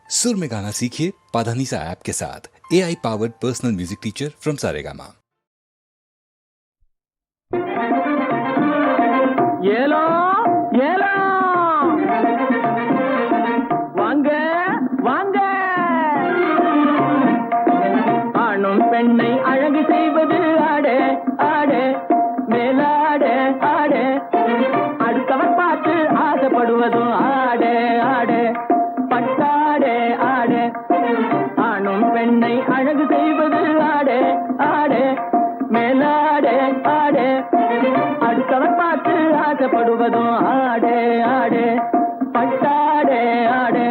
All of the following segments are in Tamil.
सुर में गाना सीखिए पाधानीसा ऐप के साथ AI powered personal music teacher from Saregama. ஏலோ ஏலோ வாங்க வாங்க ஆணும் பெண்ணை அழகு செய்வது ஆடே ஆடே மேலாடே ஆடே அடுத்தவர் பார்த்து ஆசைப்படுவதும் ஆடே ஆடே பட்டாடே ஆடே ஆணும் பெண்ணை அழகு செய்வது ஆடே ஆடே மேலாடே ஆடே அடுத்தவர் பார்த்து ஆசைப்படுவதும் ஆடே ஆடே பட்டாடே ஆடே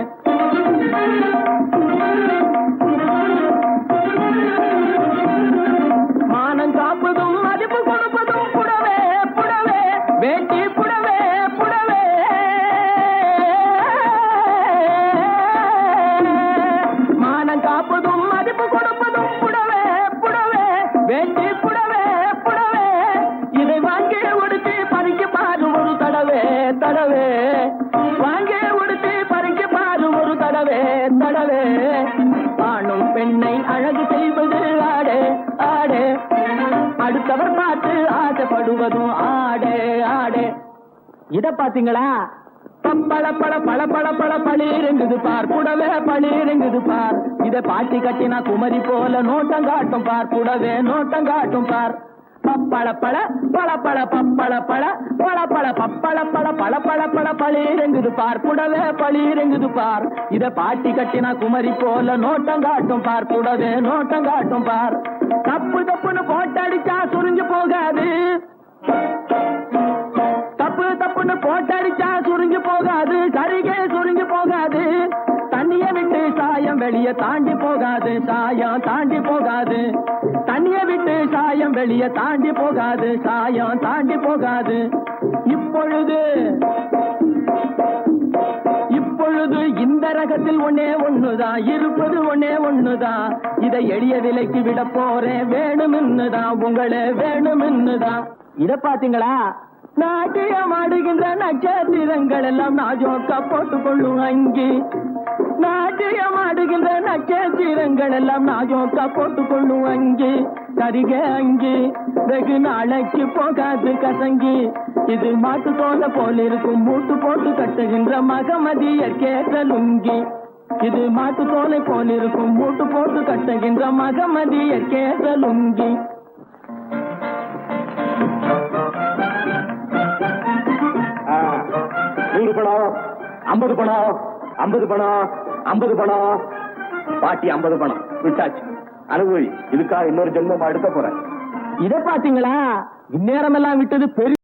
மானம் காப்பதும் மதிப்பு கொடுப்பதும் புடவே புடவே வேட்டி புடவே புடவே மானம் காப்பதும் மதிப்பு கொடுப்பதும் புடவே புடவே வேட்டி புடவே புடவே இதை வாங்கி உடுத்தி பறிக்க பாரு ஒரு தடவே தடவே வாங்கி உடுத்தி பறிக்க பாரு ஒரு தடவே தடவே ஆணும் பெண்ணை அழகு செய்வது ஆடே ஆடே அடுத்தவர் பார்த்து ஆசைப்படுவதும் ஆடே ஆடே இத பாத்தீங்களா பப்பள பழ பழ பழ பழ பளிருங்குது பார் புடவே பளிருங்குது பார் இத பாட்டி கட்டினா குமரி போல நோட்டம் காட்டும் பார் புடவே நோட்டம் காட்டும் பார் பப்பள பழ பழ பழ பப்பள பழ பழ பழ பப்பள பழ பழ பழ பழ பளிருங்குது பார் புடவே பளிருங்குது பார் இத பாட்டி கட்டினா குமரி போல நோட்டம் காட்டும் பார் புடவே நோட்டம் காட்டும் பார் தப்பு தப்புன்னு போட்டடிச்சா சுருஞ்சு போகாது தப்பு தப்புன்னு போட்டடிச்சா சுருங்கி போகாது சரிகே சுருங்கி போகாது தண்ணிய விட்டு சாயம் வெளிய தாண்டி போகாது சாயம் தாண்டி போகாது தண்ணிய விட்டு சாயம் வெளிய தாண்டி போகாது சாயம் தாண்டி போகாது இப்பொழுது இப்பொழுது இந்த ரகத்தில் ஒன்னே ஒண்ணுதான் இருப்பது ஒன்னே ஒண்ணுதான் இதை எளிய விலைக்கு விட போறேன் வேணும்னுதான் உங்களே வேணும்னுதான் இத பாத்தீங்களா நாட்டியம் ஆடுகின்ற நட்சத்திரங்கள் எல்லாம் நாஜோக்கா போட்டுக் கொள்ளும் அங்கி நாட்டியம் ஆடுகின்ற நட்சத்திரங்கள் எல்லாம் நாஜோக்கா போட்டுக் கொள்ளும் அங்கி சரிக அங்கி வெகு நாளைக்கு போகாது கசங்கி இது மாட்டு தோலை போல இருக்கும் மூட்டு போட்டு கட்டுகின்ற மகமதியர் கேட்ட லுங்கி இது மாட்டு தோலை போல இருக்கும் மூட்டு போட்டு கட்டுகின்ற மகமதியர் கேட்ட லுங்கி நூறு பணம் 50 பணம் 50 பணம் 50 பணம் பாட்டி 50 பணம் விட்டாச்சு அனுபவி இதுக்காக இன்னொரு ஜென்மம் அடுக்க போறேன் இத பாத்தீங்களா இந்நேரம் எல்லாம் விட்டது பெரிய